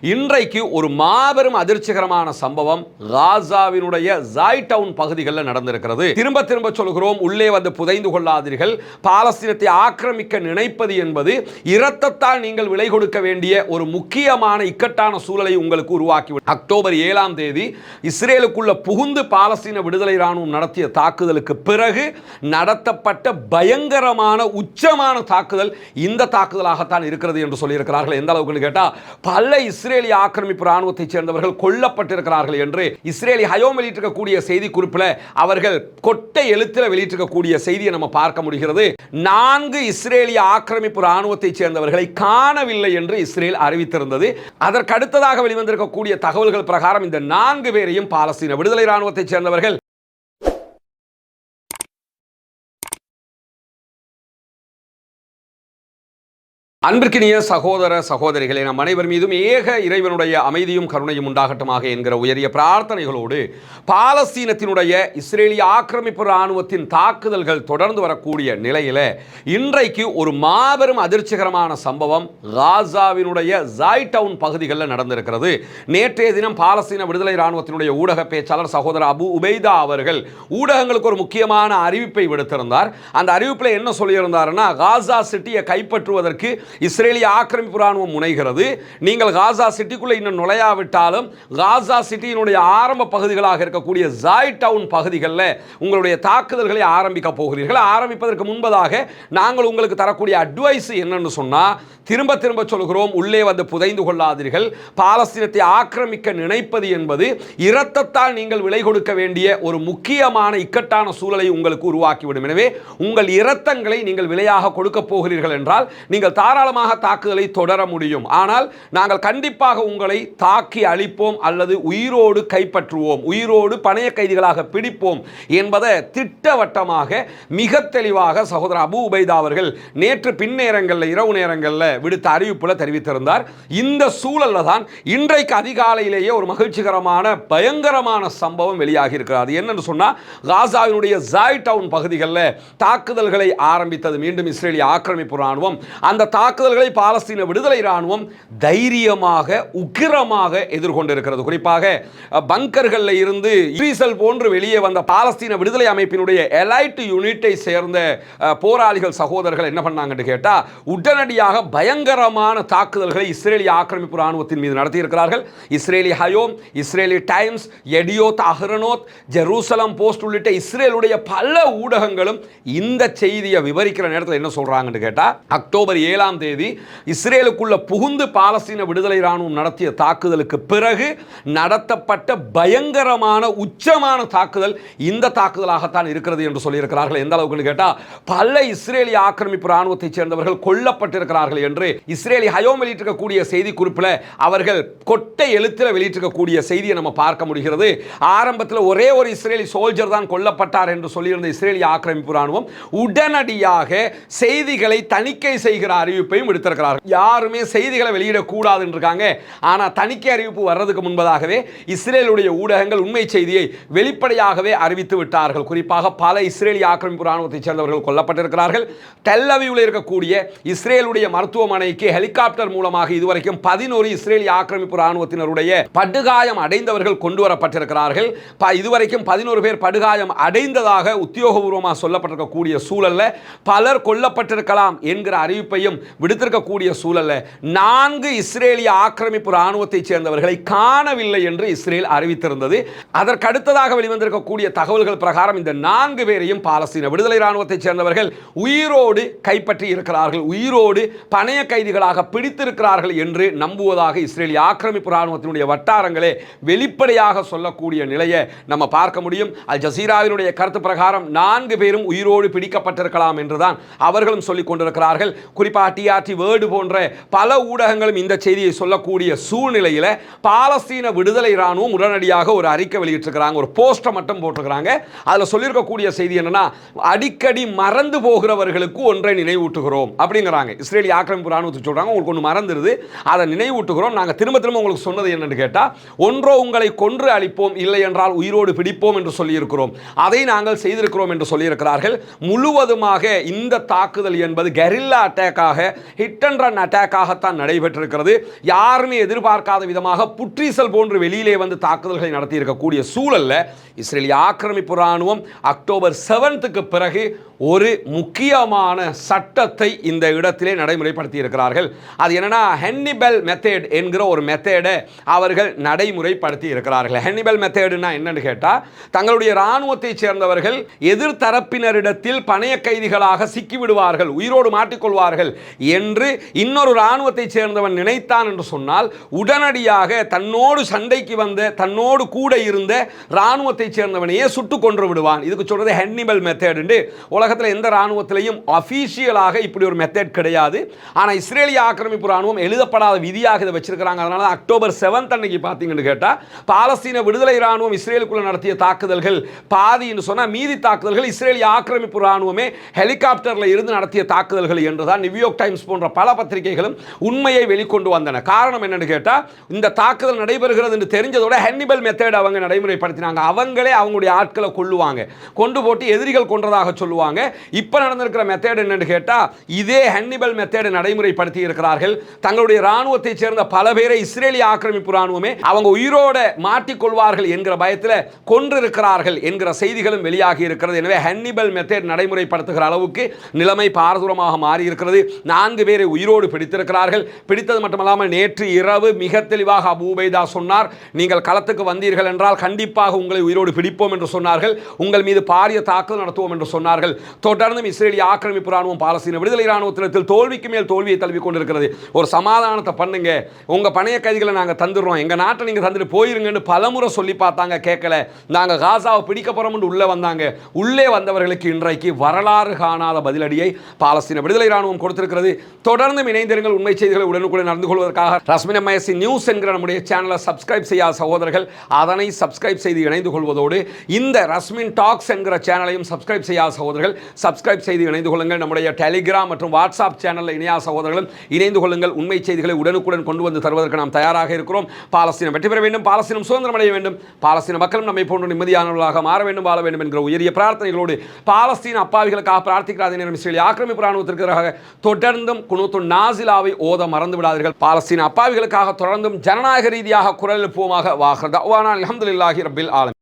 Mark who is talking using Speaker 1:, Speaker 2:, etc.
Speaker 1: இன்றைக்கு ஒரு மாபெரும் அதிர்ச்சிகரமான சம்பவம் காசாவினுடைய ஜாய்டவுன் பகுதிகளில் நடந்திருக்கிறது. திரும்ப திரும்ப சொல்கிறோம், உள்ளே வந்து புதைந்து கொள்ளாதீர்கள். பாலஸ்தீனத்தை ஆக்கிரமிக்க நினைப்பது என்பது இரத்தத்தால் நீங்கள் விலை கொடுக்க வேண்டிய ஒரு முக்கியமான இக்கட்டான சூழலை உங்களுக்கு உருவாக்கிவிடும். அக்டோபர் 7ஆம் தேதி இஸ்ரேலுக்குள்ள புகுந்து பாலஸ்தீன விடுதலை ராணுவம் நடத்திய தாக்குதலுக்கு பிறகு நடத்தப்பட்ட பயங்கரமான உச்சமான தாக்குதல் இந்த தாக்குதலாகத்தான் இருக்கிறது என்று சொல்லியிருக்கிறார்கள். எந்த அளவுக்கு கேட்டால் பல இஸ்ரேலிய ஆக்கிரமிப்பு ராணுவத்தை சேர்ந்தவர்கள் கொல்லப்பட்டிருக்கிறார்கள் என்று இஸ்ரேலி ஹயோம் வெளியிட்டிருக்கக்கூடிய செய்தி குறிப்பில் அவர்கள் கொட்டை எழுத்தில் வெளியிட்டிருக்கக்கூடிய செய்தியை நம்ம பார்க்க முடிகிறது. 4 இஸ்ரேலிய ஆக்கிரமிப்பு ராணுவத்தை சேர்ந்தவர்களை காணவில்லை என்று இஸ்ரேல் அறிவித்திருந்தது. அதற்கு அடுத்ததாக வெளிவந்திருக்கக்கூடிய தகவல்கள் பிரகாரம் இந்த 4 பேரையும் பாலஸ்தீன விடுதலை ராணுவத்தை சேர்ந்தவர்கள் அன்பிற்கினிய சகோதர சகோதரிகளே, நம் அனைவர் மீதும் ஏக இறைவனுடைய அமைதியும் கருணையும் உண்டாகட்டுமாக என்கிற உயரிய பிரார்த்தனைகளோடு பாலஸ்தீனத்தினுடைய இஸ்ரேலிய ஆக்கிரமிப்பு ராணுவத்தின் தாக்குதல்கள் தொடர்ந்து வரக்கூடிய நிலையில் இன்றைக்கு ஒரு மாபெரும் அதிர்ச்சிகரமான சம்பவம் காசாவினுடைய ஜாய்டவுன் பகுதிகளில் நடந்திருக்கிறது. நேற்றைய தினம் பாலஸ்தீன விடுதலை ராணுவத்தினுடைய ஊடக பேச்சாளர் சகோதரர் அபு உபைதா அவர்கள் ஊடகங்களுக்கு ஒரு முக்கியமான அறிவிப்பை விடுத்திருந்தார். அந்த அறிவிப்பில் என்ன சொல்லியிருந்தாருன்னா, காசா சிட்டியை கைப்பற்றுவதற்கு இஸ்ரேலிய ஆக்கிரமிப்பு ராணுவம் முனைகிறது. நீங்கள் காசா சிட்டிக்குள்ள இன்னும் நுழையாவிட்டாலும் காசா சிட்டியினுடைய ஆரம்ப பகுதிகளாக இருக்கக்கூடிய ஜாய்டவுன் பகுதிகளில் உங்களுடைய தாக்குதல்களை ஆரம்பிக்க போகிறீர்கள். ஆரம்பிப்பதற்கு முன்பதாக நாங்கள் உங்களுக்கு தரக்கூடிய அட்வைஸ் என்னன்னு சொன்னா, திரும்ப திரும்ப சொல்கிறோம், உள்ளே வந்து புதைந்து கொள்ளாதீர்கள். பாலஸ்தீனத்தை ஆக்கிரமிக்க நினைப்பது என்பது இரத்தத்தால் நீங்கள் விலை கொடுக்க வேண்டிய ஒரு முக்கியமான இக்கட்டான சூழலை உங்களுக்கு உருவாக்கிவிடும். எனவே உங்கள் இரத்தங்களை நீங்கள் விலையாக கொடுக்க போகிறீர்கள் என்றால் நீங்கள் தாராளமாக தாக்குதலை தொடர முடியும். ஆனால் நாங்கள் கண்டிப்பாக உங்களை தாக்கி அழிப்போம் அல்லது உயிரோடு கைப்பற்றுவோம், உயிரோடு பணைய கைதிகளாக பிடிப்போம் என்பதை திட்டவட்டமாக மிக தெளிவாக சகோதரர் அபு உபைதா அவர்கள் நேற்று பின்னேரங்களில் இரவு நேரங்களில் விடுத்த அறிவிப்பில் தெரிவித்திருந்தார். இந்த சூழலில் தான் இன்றைக்கு அதிகாலையிலேயே ஒரு மகிழ்ச்சிகரமான பயங்கரமான சம்பவம் வெளியாகி இருக்கிறது. என்னன்னு சொன்னால், காசாவினுடைய ஜாய்டவுன் பகுதிகளில் தாக்குதல்களை ஆரம்பித்தது மீண்டும் இஸ்ரேலிய ஆக்கிரமிப்பு ராணுவம். அந்த தாக்குதல்களை பாலஸ்தீன விடுதலை ராணுவம் தைரியமாக உக்கிரமாக எதிர்கொண்டிருக்கிறது. குறிப்பாக பங்கர்களில் இருந்து ஈசல் போன்று வெளியே வந்த பாலஸ்தீன விடுதலை அமைப்பினுடைய எலைட் யூனிட்டை சேர்ந்த போராளிகள் சகோதரர்கள் என்ன பண்ணாங்கன்னு கேட்டா, உடனடியாக பயங்கரமான தாக்குதல்களை இஸ்ரேலிய ஆக்கிரமிப்பு ராணுவத்தின் மீது நடத்தியிருக்கிறார்கள். Israeli Hayom, Israeli Times, Yedioth Ahronoth, Jerusalem Post உள்ளிட்ட இஸ்ரேலுடைய பல ஊடகங்களும் இந்த செய்தியை விவரிக்கிற நேரத்தில் என்ன சொல்றாங்கன்னு கேட்டா, அக்டோபர் 7ஆம் தேதி இஸ்ரேலுக்குள்ள புகுந்து பாலஸ்தீன விடுதலை ராணுவம் நடத்திய தாக்குதலுக்கு பிறகு நடத்தப்பட்ட பயங்கரமான உச்சமான தாக்குதல் இந்த தாக்குதலாகத்தான் இருக்கிறது என்று சொல்லியிருக்கிறார்கள். எந்த அளவுக்கு கேட்டா, பல இஸ்ரேலிய ஆக்கிரமிப்பு ராணுவத்தை சேர்ந்தவர்கள் கொல்லப்பட்டிருக்கிறார்கள் என்று இஸ்ரேலி ஹயோம் வெளியிட்டிருக்கக்கூடிய செய்தி குறிப்பில் அவர்கள் கொட்டை எழுத்தில் வெளியிட்டிருக்கக்கூடிய செய்தியை நம்ம பார்க்க முடிகிறது. ஆரம்பத்தில் ஒரே ஒரு இஸ்ரேலி சோல்ஜர் தான் கொல்லப்பட்டார் என்று சொல்லியிருந்த இஸ்ரேலிய ஆக்கிரமிப்பு ராணுவம் உடனடியாக செய்திகளை தணிக்கை செய்கிற அறிவிப்பையும் விடுத்திருக்கிறார்கள். யாருமே செய்திகளை வெளியிடக்கூடாது இருக்காங்க. ஆனால் தணிக்கை அறிவிப்பு வர்றதுக்கு முன்பதாகவே இஸ்ரேலுடைய ஊடகங்கள் உண்மை செய்தியை வெளிப்படையாகவே அறிவித்து விட்டார்கள். குறிப்பாக பல இஸ்ரேலிய ஆக்கிரமிப்பு ராணுவத்தை சேர்ந்தவர்கள் கொல்லப்பட்டிருக்கிறார்கள். டெல் அவீவில் இருக்கக்கூடிய இஸ்ரேலுடைய மருத்துவமனைக்கு ஹெலிகாப்டர் மூலமாக இதுவரைக்கும் 11 இஸ்ரேலிய ஆக்கிரமிப்பு ராணுவத்தினருடைய படுகாயம் அடைந்தவர்கள் கொண்டு வரப்பட்டிருக்கிறார்கள். இதுவரைக்கும் 11 பேர் படுகாயம் அடைந்ததாக உத்தியோகபூர்வமாக சொல்லப்பட்டிருக்கக்கூடிய சூழல்ல பலர் கொல்லப்பட்டிருக்கலாம் என்கிற அறிவிப்பையும் விடுத்திருக்கக்கூடிய சூழல்ல 4 இஸ்ரேலிய ஆக்கிரமிப்பு ராணுவத்தை சேர்ந்தவர்களை காணவில்லை என்று இஸ்ரேல் அறிவித்திருந்தது. அதற்கு அடுத்ததாக வெளிவந்திருக்கக்கூடிய தகவல்கள் பிரகாரம் இந்த 4 பேரையும் பாலஸ்தீன விடுதலை ராணுவத்தை சேர்ந்தவர்கள் உயிரோடு கைப்பற்றி இருக்கிறார்கள், உயிரோடு பணைய கைதிகளாக பிடித்திருக்கிறார்கள் என்று நம்புவதாக இஸ்ரேலிய ஆக்கிரமிப்பு ராணுவத்தினுடைய வட்டாரங்களே வெளிப்படையாக சொல்லக்கூடிய நிலையை நம்ம பார்க்க முடியும். அல் ஜசீராவினுடைய கருத்து பிரகாரம் 4 பேரும் உயிரோடு பிடிக்கப்பட்டிருக்கலாம் என்றுதான் அவர்களும் சொல்லிக் கொண்டிருக்கிறார்கள். குறிப்பாக டிஆர்டி வேர்டு போன்ற பல ஊடகங்களும் இந்த செய்தியை சொல்லக்கூடிய சூழ்நிலையில் பாலஸ்தீன விடுதலை ராணுவம் உடனடியாக ஒரு அறிக்கை வெளியிட்டிருக்கிறாங்க, ஒரு போஸ்டர் மட்டும் போட்டிருக்கிறாங்க. அதில் சொல்லியிருக்கக்கூடிய செய்தி என்னன்னா, அடிக்கடி மறந்து போகிறவர்களுக்கு ஒன்றை நினைவூட்டுகிறோம் அப்படிங்கிறாங்க. இஸ்ரேலிய ஆக்கிரமிப்பு ராணுவத்தை சொல்றாங்க, உங்களுக்கு ஒன்று மறந்துருது, அதை நினைவூட்டுகிறோம். நாங்கள் திரும்ப திரும்ப உங்களுக்கு சொன்னது என்னன்னு கேட்டால், ஒன்றோ உங்களை கொன்று அழிப்போம், இல்லை என்றால் உயிரோடு பிடிப்போம் என்று சொல்லியிருக்கிறோம், அதை நாங்கள் செய்திருக்கிறோம் என்று சொல்லியிருக்கிறார்கள். முழுவதுமாக இந்த தாக்குதல் என்பது கெரில்லா அட்டாக்காக ஹிட் அண்ட் ரன் அட்டாக்காகத்தான் நடைபெற்றிருக்கிறது. யாருமே எதிர்பார்க்காத விதமாக புற்றீசல் போன்று வெளியிலே வந்து தாக்குதல்களை நடத்தி இருக்கக்கூடிய சூழல்ல இஸ்ரேலிய ஆக்கிரமிப்பு ராணுவம் அக்டோபர் 7க்கு பிறகு ஒரு முக்கியமான சட்டத்தை இந்த இடத்திலே நடைமுறைப்படுத்தி இருக்கிறார்கள். அது என்னன்னா ஹென்னிபல் மெத்தட் என்கிற ஒரு மெத்தடை அவர்கள் நடைமுறைப்படுத்தி இருக்கிறார்கள். ஹென்னிபல் மெத்தட்னா என்னன்னு கேட்டா, தங்களுடைய ராணுவத்தை சேர்ந்தவர்கள் எதிர்த்தரப்பினரிடத்தில் பணைய கைதிகளாக சிக்கிவிடுவார்கள், உயிரோடு மாட்டிக்கொள்வார்கள் என்று இன்னொரு ராணுவத்தை சேர்ந்தவன் நினைத்தான் என்று சொன்னால் உடனடியாக தன்னோடு சண்டைக்கு வந்த தன்னோடு கூட இருந்த ராணுவத்தை சேர்ந்தவனையே சுட்டு கொன்று விடுவான். இதுக்கு சொல்றது ஹென்னிபல் மெத்தட். உலகத்தில் எந்த ராணுவத்திலையும் அபிஷியலாக இப்படி ஒரு மெத்தட் கிடையாது. ஆனால் இஸ்ரேலிய ஆக்கிரமிப்பு ராணுவம் எழுதப்படாத விதியாக இதை வச்சிருக்கிறாங்க. அதனால அக்டோபர் 7 அன்னைக்கு பார்த்தீங்கன்னு கேட்டால் பாலஸ்தீன விடுதலை ராணுவம் இஸ்ரேலுக்குள்ள நடத்திய தாக்குதல்கள் பாதின்னு சொன்னால் மீதி தாக்குதல்கள் இஸ்ரேலிய ஆக்கிரமிப்பு ராணுவமே ஹெலிகாப்டர்ல இருந்து நடத்திய தாக்குதல்கள் என்றுதான் நியூயார்க் டைம்ஸ் போன்ற பல பத்திரிகைகளும் உண்மையை வெளிக்கொண்டு வந்தன. காரணம் என்னன்னு கேட்டால், இந்த தாக்குதல் நடைபெறுகிறது என்று தெரிஞ்சதோட ஹென்னிபல் மெத்தட் அவங்க நடைமுறைப்படுத்தினாங்க. அவங்களே அவங்களுடைய ஆட்களை கொள்ளுவாங்க, கொண்டு போட்டு எதிரிகள் கொன்றதாக சொல்லுவாங்க. இப்ப நடந்திருக்கிற மெத்தட் என்னன்னு கேட்டா, இதே ஹென்னிபல் மெத்தட் நடைமுறைப்படுத்தி இருக்கிறார்கள். தங்களுடைய ராணுவத்தை சேர்ந்த பல பேரை இஸ்ரேலிய ஆக்கிரமிப்பு ராணுவமே அவங்க உயிரோட மாட்டிக்கொள்வார்கள் என்கிற பயத்தில் கொன்றிருக்கிறார்கள் என்கிற செய்திகளும் வெளியாகி இருக்கிறது. எனவே ஹென்னிபல் மெத்தட் நடைமுறைப்படுத்துகிற அளவுக்கு நிலைமை பாரதூரமாக மாறி இருக்கிறது. 4 பேரை உயிரோடு பிடித்திருக்கிறார்கள். பிடித்தது மட்டுமல்லாமல் நேற்று இரவு மிக தெளிவாக அபூ உபைதா சொன்னார், நீங்கள் களத்துக்கு வந்தீர்கள் என்றால் கண்டிப்பாக உங்களை உயிரோடு பிடிப்போம் என்று சொன்னார்கள். உங்கள் மீது பாரிய தாக்குதல் நடத்துவோம் என்று சொன்னார்கள். தொடர்ந்து இஸ்ரேலிய ஆக்கிரமிப்பு ராணுவம் பாலஸ்தீன விடுதலை ராணுவத்தில் தோல்விக்கு மேல் தோல்வியை தழுவி கொண்டிருக்கிறது. ஒரு சமாதானத்தை பண்ணுங்க, உங்க பணைய கைதிகளை நாங்க தந்துடுறோம், எங்க நாட்டை நீங்க தந்துட்டு போயிருங்கன்னு பலமுறை சொல்லி பார்த்தாங்க, கேட்கல. நாங்க காசாவை பிடிக்க போறோம் என்று உள்ள வந்தாங்க. உள்ளே வந்தவர்களுக்கு இன்றைக்கு வரலாறு காணாத பதிலடியை பாலஸ்தீன விடுதலை ராணுவம் கொடுத்திருக்கிறது. தொடர்ந்து இணைந்திருங்கள். உண்மை செய்திகளை உடனுக்குடன் நடந்து கொள்வதற்காக ரஸ்மின் எம்ஐஎஸ்சி நியூஸ் என்கிற நம்முடைய சேனலை சப்ஸ்கிரைப் செய்யாத சகோதரர்கள் அதனை சப்ஸ்கிரைப் செய்து இணைந்து கொள்வதோடு இந்த ரஸ்மின் டாக்ஸ் என்கிற சேனலையும் சப்ஸ்கிரைப் செய்யாத சகோதரர்கள் சப்ஸ்கிரைப் செய்து இணைந்து கொள்ளுங்கள். நம்முடைய டெலிகிராம் மற்றும் வாட்ஸ்அப் சேனலில் இணையாத சகோதரர்களும் இணைந்து கொள்ளுங்கள். உண்மை செய்திகளை உடனுக்குடன் கொண்டு வந்து தருவதற்கு நாம் தயாராக இருக்கிறோம். பாலஸ்தீனம் வெற்றி பெற வேண்டும், பாலஸ்தீனம் சுதந்திரம் அடைய வேண்டும், பாலஸ்தீன மக்களும் நம்மை போன்ற நிம்மதியானவர்களாக மாற வேண்டும், வாழ வேண்டும் என்கிற உயரிய பிரார்த்தனைகளோடு பாலஸ்தீன அப்பாவிகளுக்காக பிரார்த்திக்கிறார். நேரம் இஸ்ரேலிய ஆக்கிரமிப்பு ராணுவத்திற்கு எதிராக தொடர்ந்தும் குனூத்துன் நாசிலாவை ஓத மறந்து விடாதீர்கள். பாலஸ்தீன அப்பாவிகளுக்காக தொடர்ந்தும் ஜனநாயக ரீதியாக குரல் எழுப்புவோமாக. வாஹர் தஅவானா அல்ஹம்துலில்லாஹி ரப்பில் ஆலமீன்.